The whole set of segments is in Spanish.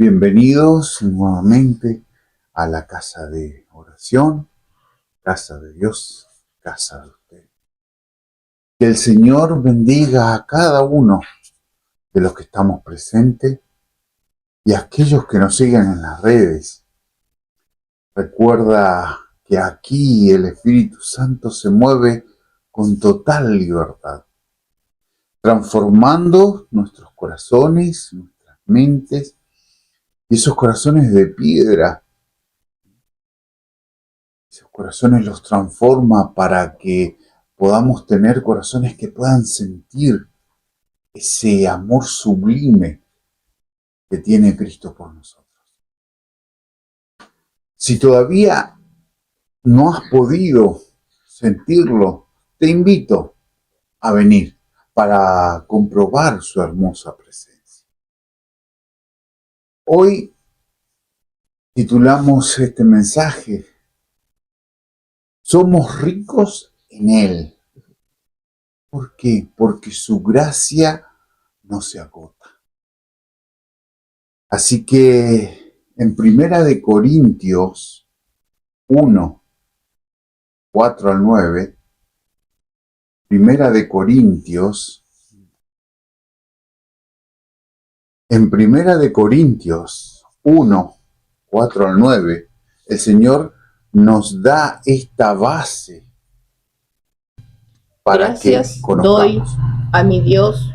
Bienvenidos nuevamente a la casa de oración, casa de Dios, casa de usted. Que el Señor bendiga a cada uno de los que estamos presentes y a aquellos que nos siguen en las redes. Recuerda que aquí el Espíritu Santo se mueve con total libertad, transformando nuestros corazones, nuestras mentes y esos corazones de piedra. Esos corazones los transforma para que podamos tener corazones que puedan sentir ese amor sublime que tiene Cristo por nosotros. Si todavía no has podido sentirlo, te invito a venir para comprobar su hermosa presencia. Hoy titulamos este mensaje: Somos ricos en Él. ¿Por qué? Porque su gracia no se agota. Así que en Primera de Corintios 1, 4 al 9, en Primera de Corintios 1, 4 al 9, el Señor nos da esta base para Gracias que conozcamos. doy a mi Dios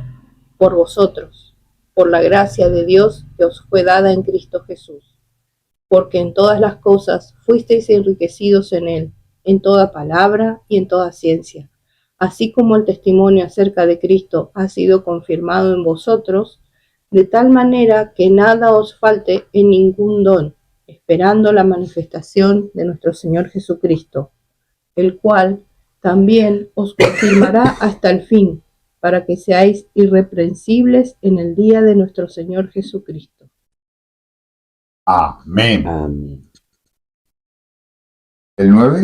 por vosotros, por la gracia de Dios que os fue dada en Cristo Jesús, porque en todas las cosas fuisteis enriquecidos en Él, en toda palabra y en toda ciencia, así como el testimonio acerca de Cristo ha sido confirmado en vosotros, de tal manera que nada os falte en ningún don, esperando la manifestación de nuestro Señor Jesucristo, el cual también os confirmará hasta el fin, para que seáis irreprensibles en el día de nuestro Señor Jesucristo. Amén. Amén. El 9,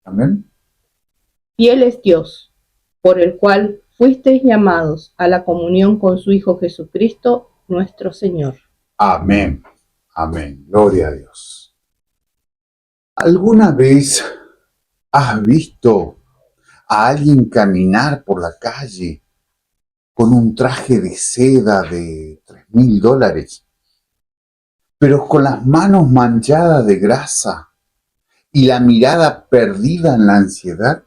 amén. Fiel es Dios, por el cual fuisteis llamados a la comunión con su Hijo Jesucristo, nuestro Señor. Amén. Amén. Gloria a Dios. ¿Alguna vez has visto a alguien caminar por la calle con un traje de seda de $3,000, pero con las manos manchadas de grasa y la mirada perdida en la ansiedad?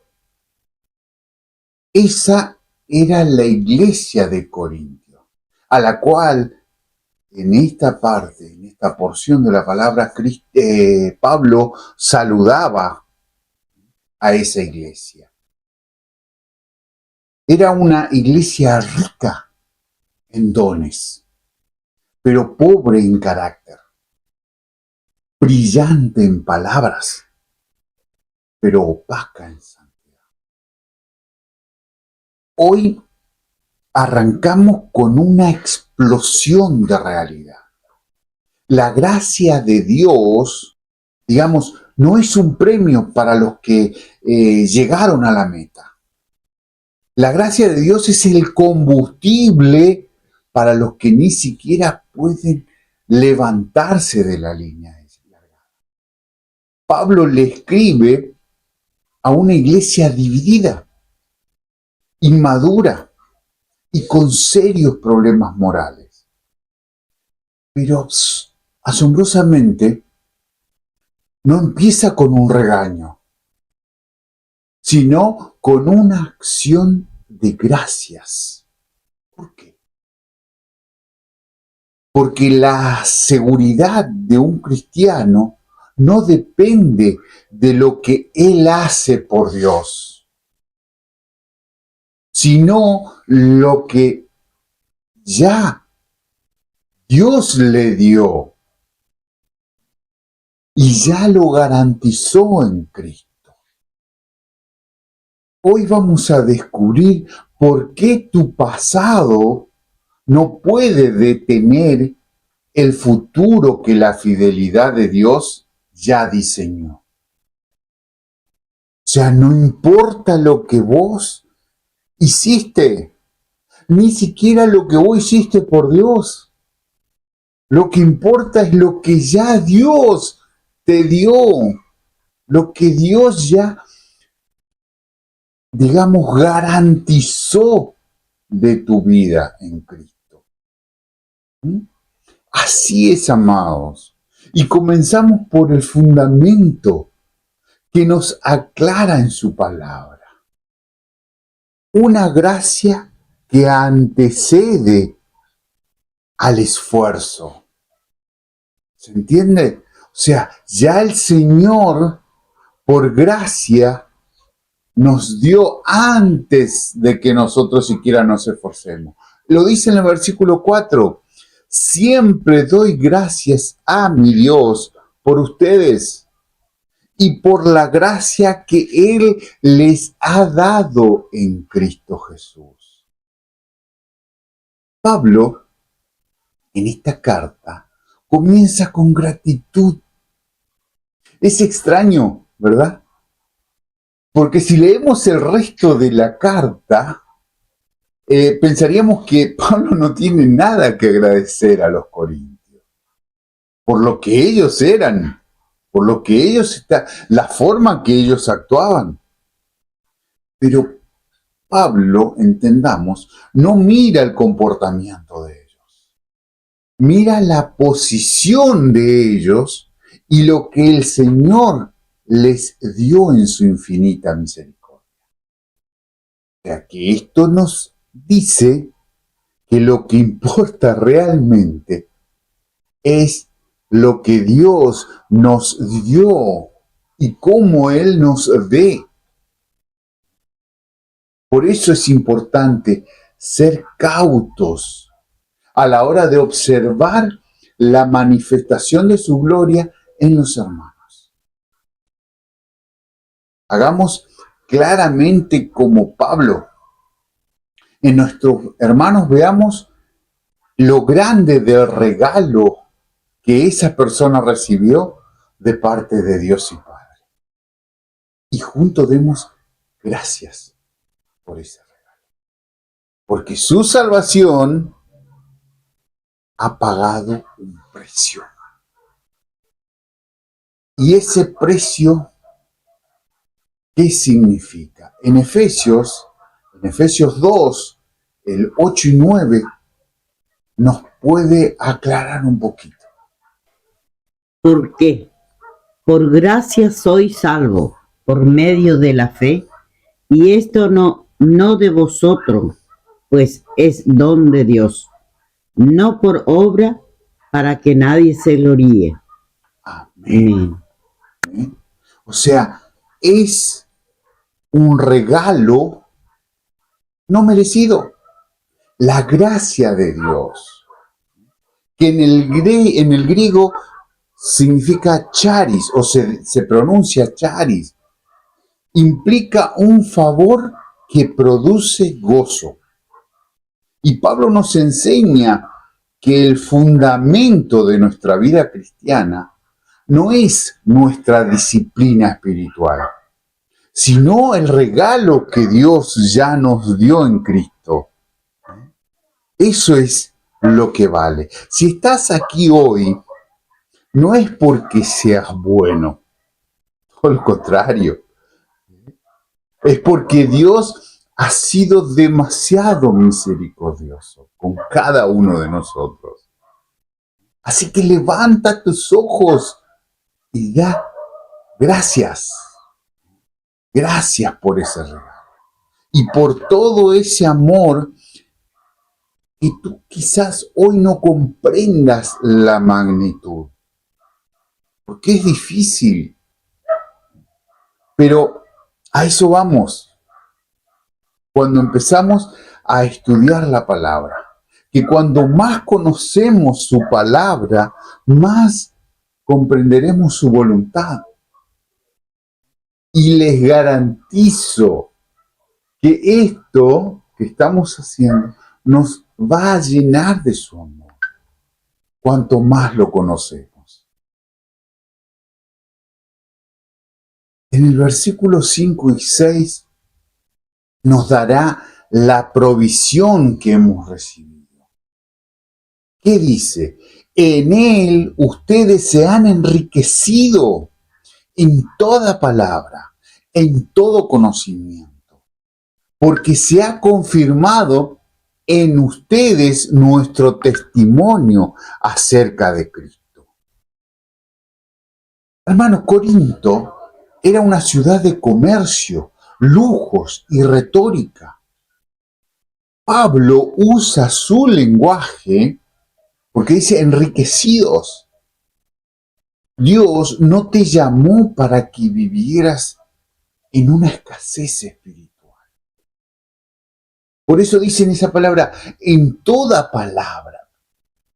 Esa era la iglesia de Corintio, a la cual en esta parte, en esta porción de la palabra, Pablo saludaba a esa iglesia. Era una iglesia rica en dones, pero pobre en carácter, brillante en palabras, pero opaca en santidad. Hoy arrancamos con una explosión de realidad. La gracia de Dios, digamos, no es un premio para los que llegaron a la meta. La gracia de Dios es el combustible para los que ni siquiera pueden levantarse de la línea largada. Pablo le escribe a una iglesia dividida, inmadura y con serios problemas morales. Pero asombrosamente no empieza con un regaño, sino con una acción de gracias. ¿Por qué? Porque la seguridad de un cristiano no depende de lo que él hace por Dios, sino lo que ya Dios le dio y ya lo garantizó en Cristo. Hoy vamos a descubrir por qué tu pasado no puede detener el futuro que la fidelidad de Dios ya diseñó. O sea, no importa lo que vos hiciste, ni siquiera lo que vos hiciste por Dios. Lo que importa es lo que ya Dios te dio, lo que Dios ya, digamos, garantizó de tu vida en Cristo. ¿Mm? Así es, amados. Y comenzamos por el fundamento que nos aclara en su palabra. Una gracia que antecede al esfuerzo. ¿Se entiende? O sea, ya el Señor, por gracia, nos dio antes de que nosotros siquiera nos esforcemos. Lo dice en el versículo 4. Siempre doy gracias a mi Dios por ustedes y por la gracia que Él les ha dado en Cristo Jesús. Pablo, en esta carta, comienza con gratitud. Es extraño, ¿verdad? Porque si leemos el resto de la carta, pensaríamos que Pablo no tiene nada que agradecer a los corintios por lo que ellos eran, por lo que ellos la forma que ellos actuaban. Pero Pablo, entendamos, no mira el comportamiento de ellos, mira la posición de ellos y lo que el Señor les dio en su infinita misericordia. O sea que esto nos dice que lo que importa realmente es lo que Dios nos dio y cómo Él nos ve. Por eso es importante ser cautos a la hora de observar la manifestación de su gloria en los hermanos. Hagamos claramente como Pablo. En nuestros hermanos veamos lo grande del regalo que esa persona recibió de parte de Dios y Padre. Y juntos demos gracias por ese regalo. Porque su salvación ha pagado un precio. Y ese precio, ¿qué significa? En Efesios 2, el 8 y 9, nos puede aclarar un poquito. ¿Por qué? Por gracia soy salvo, por medio de la fe, y esto no de vosotros, pues es don de Dios, no por obra, para que nadie se gloríe. Amén. Amén. O sea, es un regalo no merecido. La gracia de Dios, que en el griego significa charis, o se pronuncia charis, implica un favor que produce gozo. Y Pablo nos enseña que el fundamento de nuestra vida cristiana no es nuestra disciplina espiritual, sino el regalo que Dios ya nos dio en Cristo. Eso es lo que vale. Si estás aquí hoy, no es porque seas bueno, todo lo contrario. Es porque Dios ha sido demasiado misericordioso con cada uno de nosotros. Así que levanta tus ojos y da gracias. Gracias por ese regalo. Y por todo ese amor que tú quizás hoy no comprendas la magnitud. Porque es difícil. Pero a eso vamos. Cuando empezamos a estudiar la palabra. Que cuando más conocemos su palabra, más comprenderemos su voluntad. Y les garantizo que esto que estamos haciendo nos va a llenar de su amor, cuanto más lo conocemos. En el versículo 5 y 6 nos dará la provisión que hemos recibido. ¿Qué dice? En Él ustedes se han enriquecido en toda palabra, en todo conocimiento, porque se ha confirmado en ustedes nuestro testimonio acerca de Cristo. Hermano, Corinto era una ciudad de comercio, lujos y retórica. Pablo usa su lenguaje porque dice enriquecidos. Dios no te llamó para que vivieras en una escasez espiritual. Por eso dice en esa palabra, en toda palabra,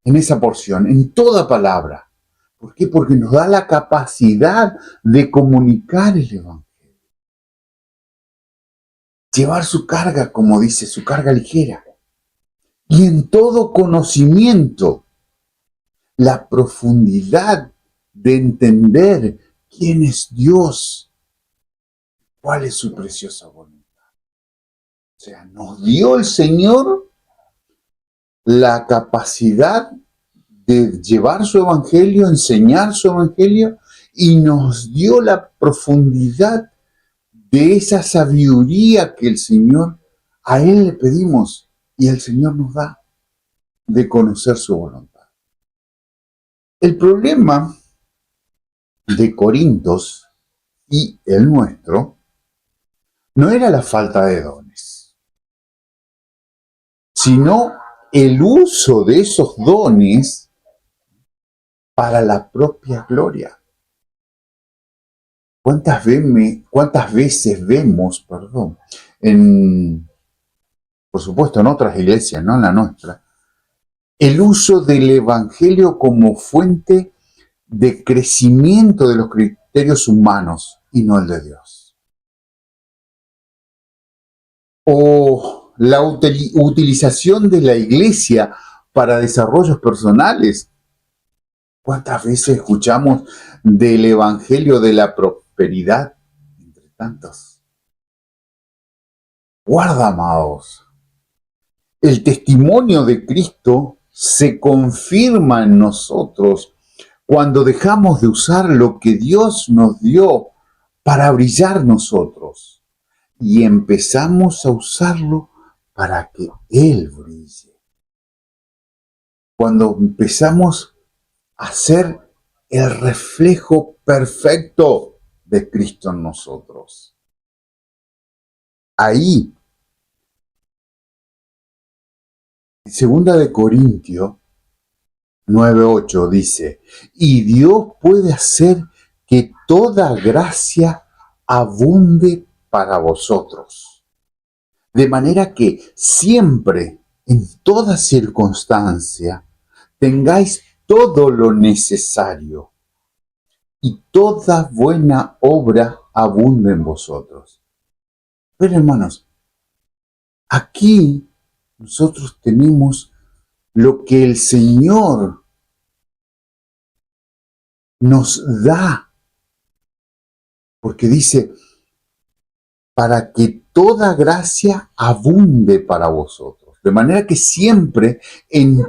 en esa porción, en toda palabra. ¿Por qué? Porque nos da la capacidad de comunicar el Evangelio. Llevar su carga, como dice, su carga ligera. Y en todo conocimiento, la profundidad de entender quién es Dios, cuál es su preciosa voluntad. O sea, nos dio el Señor la capacidad de llevar su evangelio, enseñar su evangelio, y nos dio la profundidad de esa sabiduría que el Señor, a Él le pedimos y el Señor nos da, de conocer su voluntad. El problema de Corintios y el nuestro no era la falta de dones, sino el uso de esos dones para la propia gloria. ¿Cuántas veces vemos, por supuesto en otras iglesias, no en la nuestra, el uso del evangelio como fuente de crecimiento de los criterios humanos y no el de Dios? O la utilización de la iglesia para desarrollos personales. ¿Cuántas veces escuchamos del evangelio de la prosperidad? Entre tantos. Guarda, amados. El testimonio de Cristo se confirma en nosotros cuando dejamos de usar lo que Dios nos dio para brillar nosotros y empezamos a usarlo para que Él brille. Cuando empezamos a ser el reflejo perfecto de Cristo en nosotros. Ahí, en 2 Corintios 9:8 dice, y Dios puede hacer que toda gracia abunde para vosotros, de manera que siempre, en toda circunstancia, tengáis todo lo necesario y toda buena obra abunde en vosotros. Pero hermanos, aquí nosotros tenemos lo que el Señor nos da, porque dice, para que toda gracia abunde para vosotros, de manera que siempre, en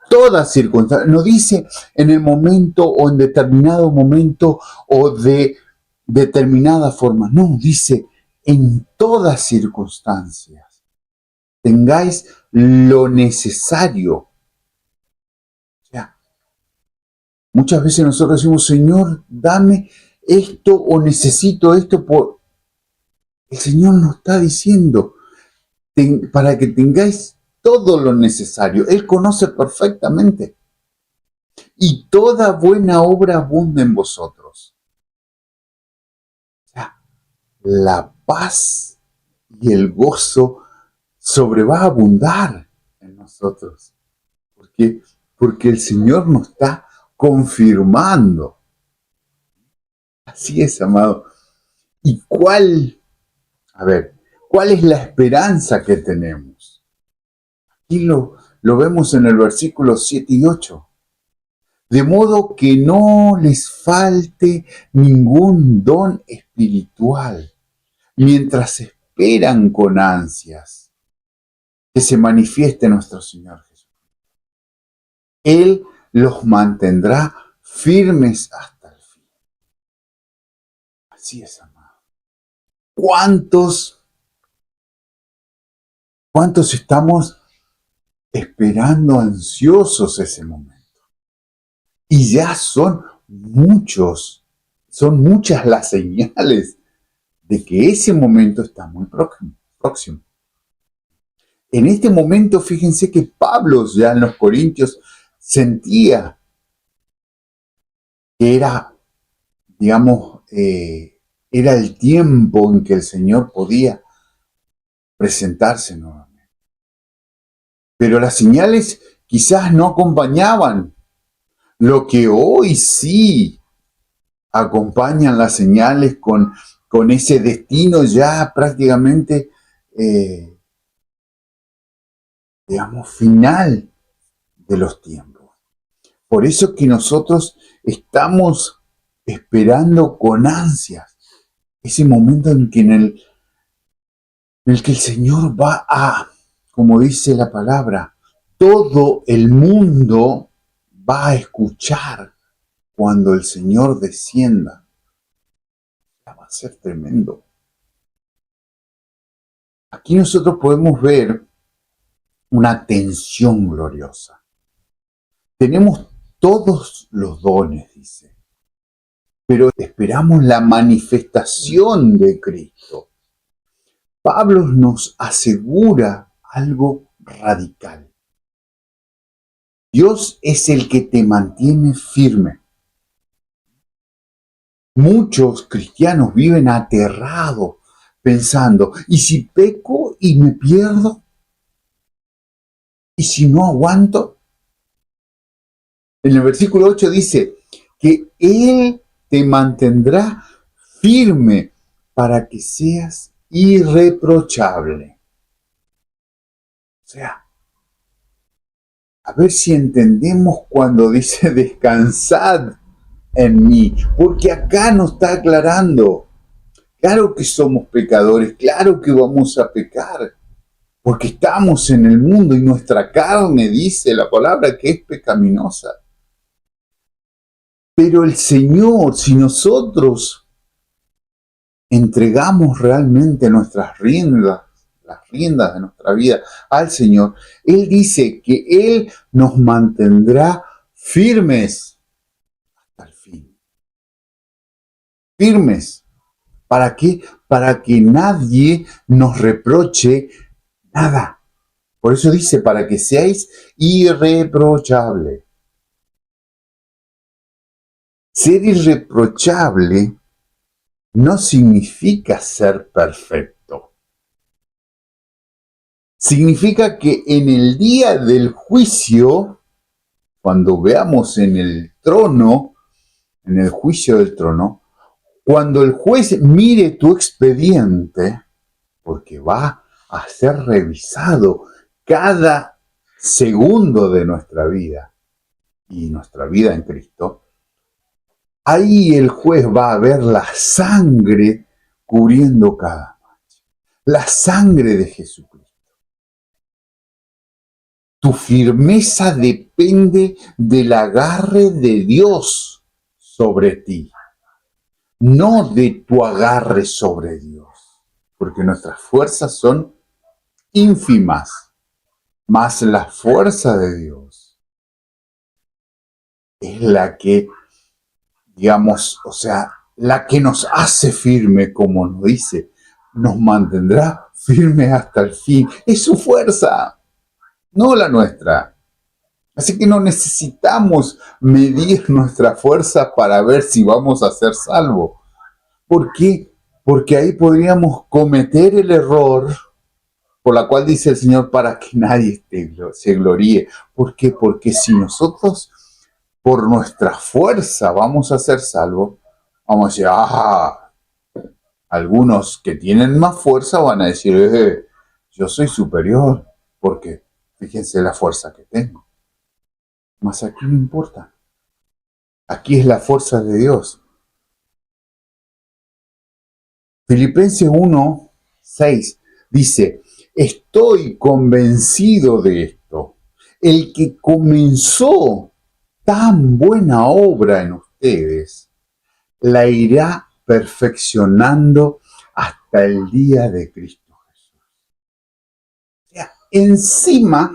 toda circunstancia, no dice en el momento o en determinado momento o de determinada forma, no, dice en todas circunstancias, tengáis lo necesario. O sea, muchas veces nosotros decimos, Señor, dame esto o necesito esto. El Señor nos está diciendo, para que tengáis todo lo necesario. Él conoce perfectamente. Y toda buena obra abunda en vosotros. O sea, la paz y el gozo va a abundar en nosotros. ¿Por qué? Porque el Señor nos está confirmando. Así es, amado. ¿Y cuál es la esperanza que tenemos? Aquí lo vemos en el versículo 7 y 8. De modo que no les falte ningún don espiritual, mientras esperan con ansias que se manifieste nuestro Señor Jesús. Él los mantendrá firmes hasta el fin. Así es, amado. ¿Cuántos estamos esperando ansiosos ese momento? Y ya son muchas las señales de que ese momento está muy próximo. En este momento, fíjense que Pablo ya en los Corintios sentía que era, digamos, era el tiempo en que el Señor podía presentarse nuevamente. Pero las señales quizás no acompañaban. Lo que hoy sí acompañan las señales con ese destino ya prácticamente, digamos, final de los tiempos. Por eso que nosotros estamos esperando con ansias ese momento en el que el Señor va a, como dice la palabra, todo el mundo va a escuchar cuando el Señor descienda. Va a ser tremendo. Aquí nosotros podemos ver una tensión gloriosa. Tenemos todos los dones, dice, pero esperamos la manifestación de Cristo. Pablo nos asegura algo radical. Dios es el que te mantiene firme. Muchos cristianos viven aterrados pensando, ¿y si peco y me pierdo? ¿Y si no aguanto? En el versículo 8 dice que Él te mantendrá firme para que seas irreprochable. O sea, a ver si entendemos cuando dice descansad en mí, porque acá nos está aclarando. Claro que somos pecadores, claro que vamos a pecar, porque estamos en el mundo y nuestra carne, dice la palabra, que es pecaminosa. Pero el Señor, si nosotros entregamos realmente nuestras riendas, las riendas de nuestra vida al Señor, Él dice que Él nos mantendrá firmes hasta el fin. Firmes. ¿Para qué? Para que nadie nos reproche nada. Por eso dice, para que seáis irreprochables. Ser irreprochable no significa ser perfecto. Significa que en el día del juicio, cuando veamos en el trono, en el juicio del trono, cuando el juez mire tu expediente, porque va a ser revisado cada segundo de nuestra vida y nuestra vida en Cristo, ahí el juez va a ver la sangre cubriendo cada mancha. La sangre de Jesucristo. Tu firmeza depende del agarre de Dios sobre ti, no de tu agarre sobre Dios, porque nuestras fuerzas son ínfimas, mas la fuerza de Dios es la que, digamos, o sea, la que nos hace firme, como nos dice, nos mantendrá firme hasta el fin. Es su fuerza, no la nuestra. Así que no necesitamos medir nuestra fuerza para ver si vamos a ser salvos. ¿Por qué? Porque ahí podríamos cometer el error por la cual dice el Señor para que nadie se gloríe. ¿Por qué? Porque si nosotros por nuestra fuerza vamos a ser salvos, vamos a decir, algunos que tienen más fuerza van a decir, yo soy superior, porque fíjense la fuerza que tengo. Mas aquí no importa. Aquí es la fuerza de Dios. Filipenses 1:6 dice, estoy convencido de esto. El que comenzó tan buena obra en ustedes, la irá perfeccionando hasta el día de Cristo Jesús. O sea, encima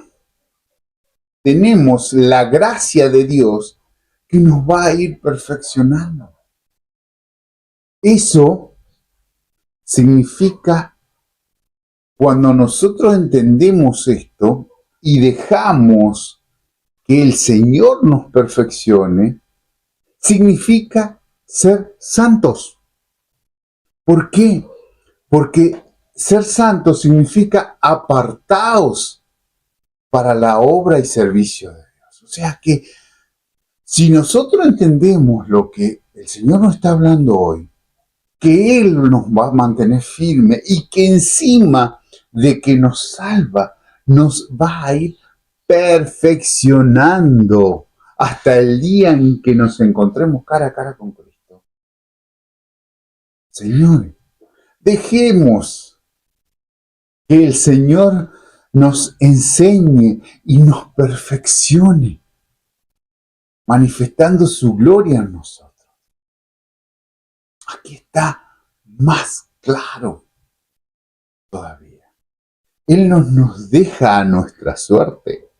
tenemos la gracia de Dios que nos va a ir perfeccionando. Eso significa, cuando nosotros entendemos esto y dejamos que el Señor nos perfeccione, significa ser santos. ¿Por qué? Porque ser santos significa apartados para la obra y servicio de Dios. O sea que si nosotros entendemos lo que el Señor nos está hablando hoy, que Él nos va a mantener firme y que encima de que nos salva, nos va a ir perfeccionando hasta el día en que nos encontremos cara a cara con Cristo. Señores, dejemos que el Señor nos enseñe y nos perfeccione, manifestando su gloria en nosotros. Aquí está más claro todavía. Él no nos deja a nuestra suerte.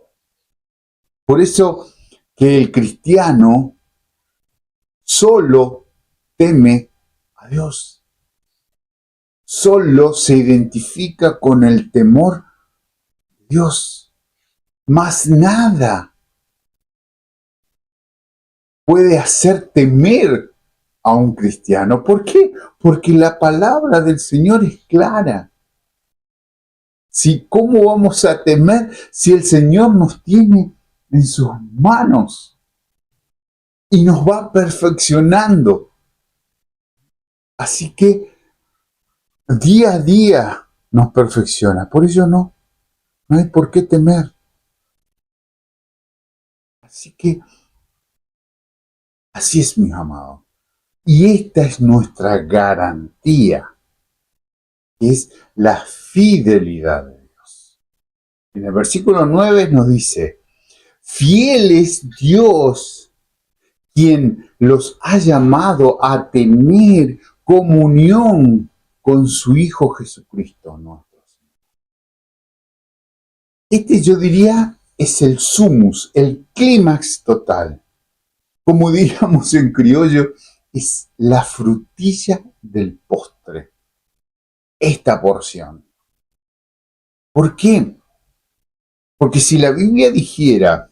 Por eso que el cristiano solo teme a Dios. Solo se identifica con el temor de Dios. Más nada puede hacer temer a un cristiano. ¿Por qué? Porque la palabra del Señor es clara. ¿Cómo vamos a temer si el Señor nos tiene en sus manos y nos va perfeccionando? Así que día a día nos perfecciona. Por ello no hay por qué temer. Así que así es, mis amados. Y esta es nuestra garantía, que es la fidelidad de Dios. En el versículo 9 nos dice: fiel es Dios, quien los ha llamado a tener comunión con su Hijo Jesucristo nuestro Señor. Este, yo diría, es el sumus, el clímax total. Como diríamos en criollo, es la frutilla del postre, esta porción. ¿Por qué? Porque si la Biblia dijera: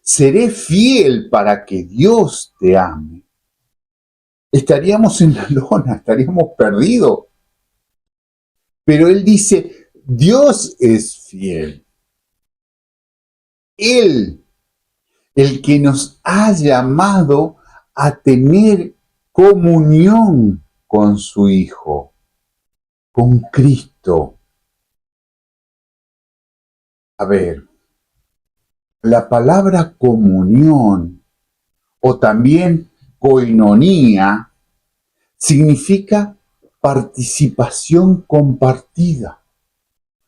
seré fiel para que Dios te ame, estaríamos en la lona, estaríamos perdidos. Pero Él dice: Dios es fiel. Él, el que nos ha llamado a tener comunión con su Hijo, con Cristo. A ver, la palabra comunión o también koinonía significa participación compartida.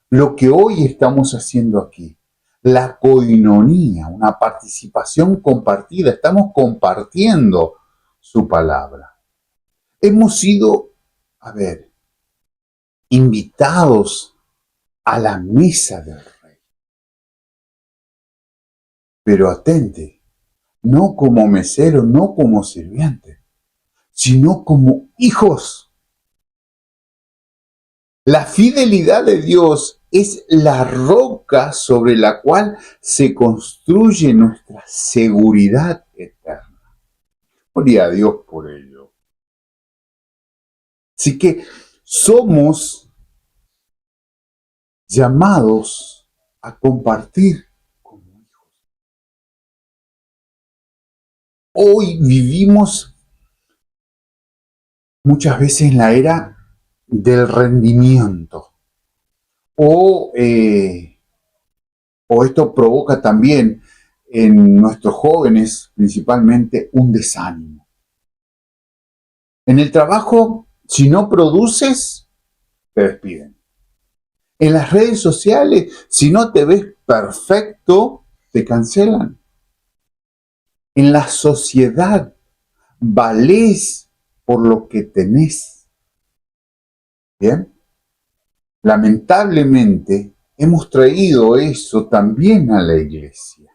Lo que hoy estamos haciendo aquí, la koinonía, una participación compartida, estamos compartiendo su palabra. Hemos sido, invitados a la mesa del Rey. Pero atente, no como mesero, no como sirviente, sino como hijos. La fidelidad de Dios es la roca sobre la cual se construye nuestra seguridad eterna. Gloria a Dios por ello. Así que somos llamados a compartir como hijos. Hoy vivimos muchas veces en la era del rendimiento. O esto provoca también en nuestros jóvenes principalmente un desánimo. En el trabajo, si no produces, te despiden. En las redes sociales, si no te ves perfecto, te cancelan. En la sociedad valés por lo que tenés. ¿Bien? Lamentablemente, hemos traído eso también a la iglesia.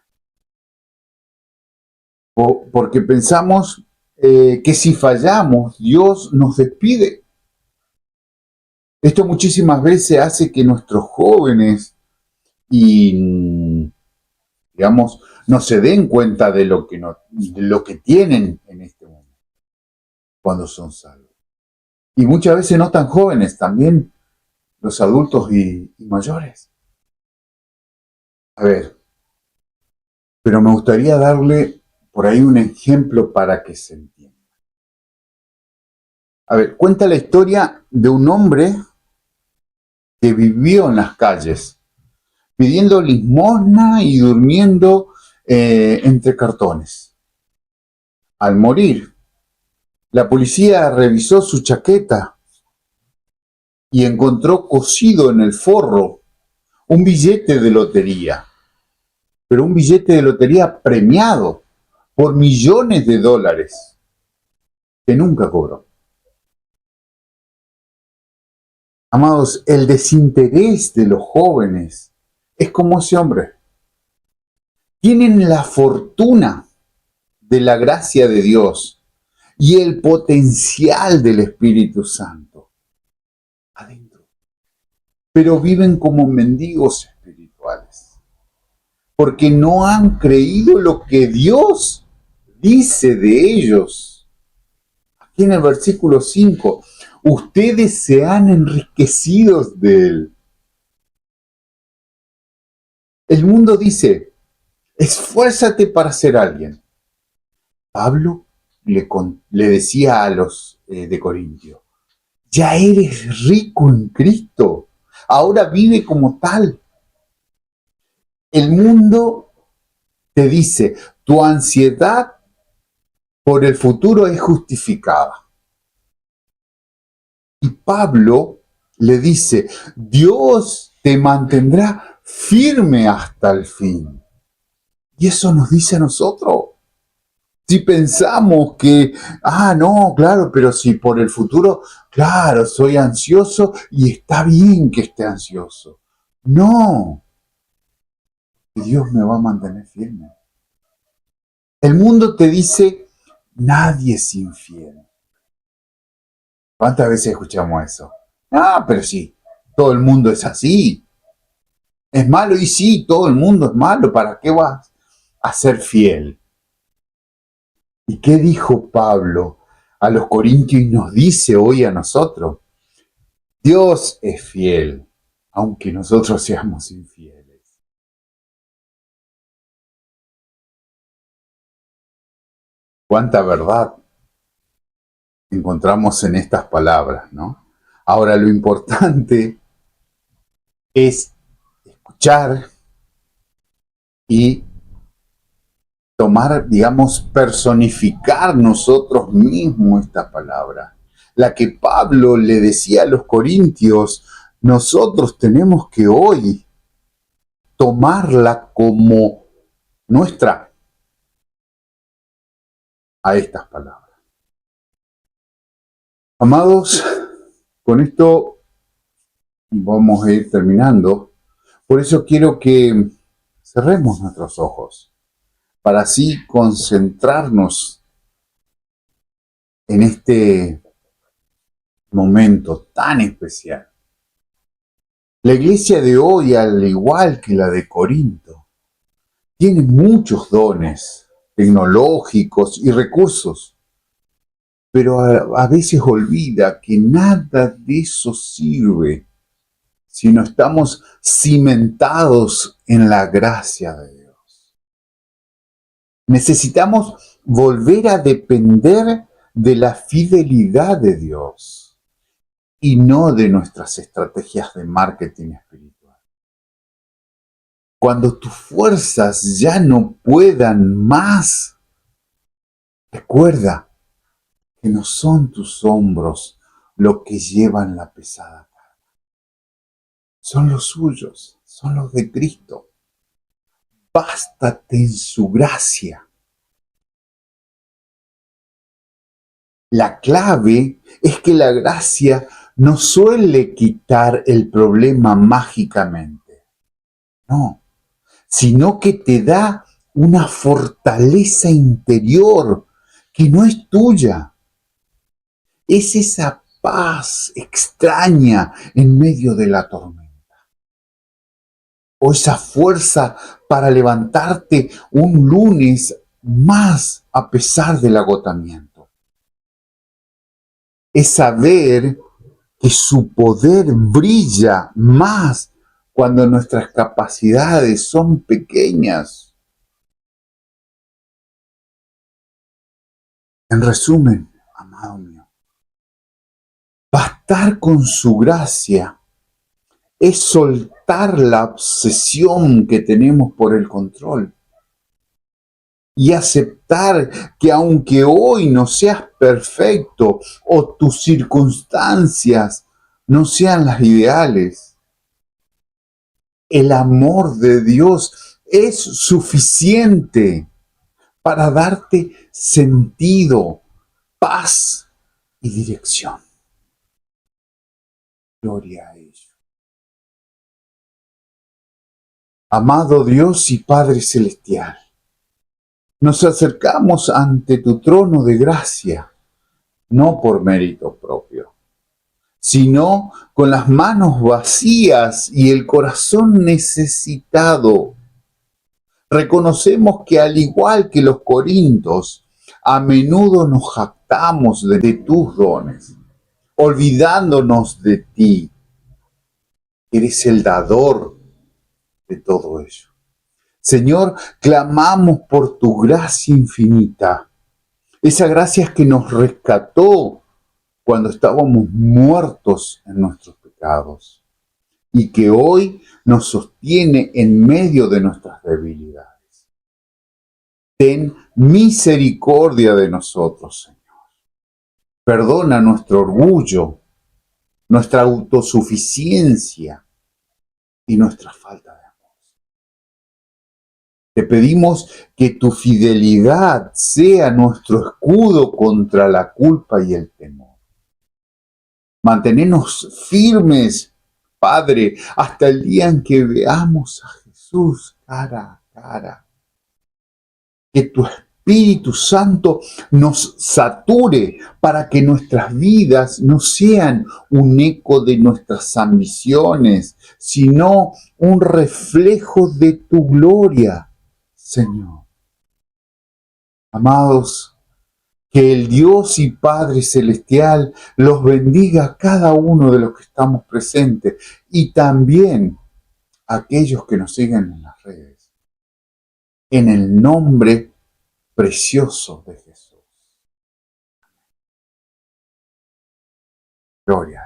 Porque pensamos que si fallamos, Dios nos despide. Esto muchísimas veces hace que nuestros jóvenes y, digamos, no se den cuenta de lo que, de lo que tienen en este mundo cuando son salvos. Y muchas veces no tan jóvenes, también los adultos y mayores. A ver, pero me gustaría darle por ahí un ejemplo para que se entienda. A ver, cuenta la historia de un hombre que vivió en las calles, pidiendo limosna y durmiendo entre cartones. Al morir, la policía revisó su chaqueta y encontró cosido en el forro un billete de lotería, pero un billete de lotería premiado por millones de dólares que nunca cobró. Amados, el desinterés de los jóvenes es como ese hombre. Tienen la fortuna de la gracia de Dios y el potencial del Espíritu Santo adentro, pero viven como mendigos espirituales, porque no han creído lo que Dios dice de ellos. Aquí en el versículo 5, ustedes se han enriquecido de él. El mundo dice, esfuérzate para ser alguien. Pablo le decía a los de Corintio, ya eres rico en Cristo, ahora vive como tal. El mundo te dice, tu ansiedad por el futuro es justificada. Y Pablo le dice, Dios te mantendrá firme hasta el fin. Y eso nos dice a nosotros. Si pensamos que, no, claro, pero si por el futuro, claro, soy ansioso y está bien que esté ansioso. No, Dios me va a mantener firme. El mundo te dice, nadie es infiel. ¿Cuántas veces escuchamos eso? Pero sí, todo el mundo es así. Es malo y sí, todo el mundo es malo. ¿Para qué vas a ser fiel? ¿Y qué dijo Pablo a los corintios y nos dice hoy a nosotros? Dios es fiel, aunque nosotros seamos infieles. Cuánta verdad encontramos en estas palabras, ¿no? Ahora, lo importante es escuchar y tomar, digamos, personificar nosotros mismos esta palabra. La que Pablo le decía a los corintios, nosotros tenemos que hoy tomarla como nuestra a estas palabras. Amados, con esto vamos a ir terminando. Por eso quiero que cerremos nuestros ojos para así concentrarnos en este momento tan especial. La iglesia de hoy, al igual que la de Corinto, tiene muchos dones tecnológicos y recursos, pero a veces olvida que nada de eso sirve si no estamos cimentados en la gracia de Dios. Necesitamos volver a depender de la fidelidad de Dios y no de nuestras estrategias de marketing espiritual. Cuando tus fuerzas ya no puedan más, recuerda que no son tus hombros los que llevan la pesada carga. Son los suyos, son los de Cristo. Bástate en su gracia La clave es que la gracia no suele quitar el problema mágicamente, no, sino que te da una fortaleza interior que no es tuya. Es esa paz extraña en medio de la tormenta. O esa fuerza para levantarte un lunes más a pesar del agotamiento. Es saber que su poder brilla más cuando nuestras capacidades son pequeñas. En resumen, amado mío, bastar con su gracia es soltar la obsesión que tenemos por el control y aceptar que aunque hoy no seas perfecto o tus circunstancias no sean las ideales, el amor de Dios es suficiente para darte sentido, paz y dirección. Gloria a ello. Amado Dios y Padre Celestial, nos acercamos ante tu trono de gracia, no por mérito propio, sino con las manos vacías y el corazón necesitado. Reconocemos que al igual que los corintios, a menudo nos jactamos de tus dones, olvidándonos de ti. Eres el dador de todo ello. Señor, clamamos por tu gracia infinita, esa gracia que nos rescató cuando estábamos muertos en nuestros pecados y que hoy nos sostiene en medio de nuestras debilidades. Ten misericordia de nosotros, Señor. Perdona nuestro orgullo, nuestra autosuficiencia y nuestra falta de amor. Te pedimos que tu fidelidad sea nuestro escudo contra la culpa y el temor. Mantenernos firmes, Padre, hasta el día en que veamos a Jesús cara a cara. Que tu Espíritu Santo nos sature para que nuestras vidas no sean un eco de nuestras ambiciones, sino un reflejo de tu gloria, Señor. Amados, que el Dios y Padre Celestial los bendiga a cada uno de los que estamos presentes y también a aquellos que nos siguen en las redes. En el nombre precioso de Jesús. Gloria a Dios.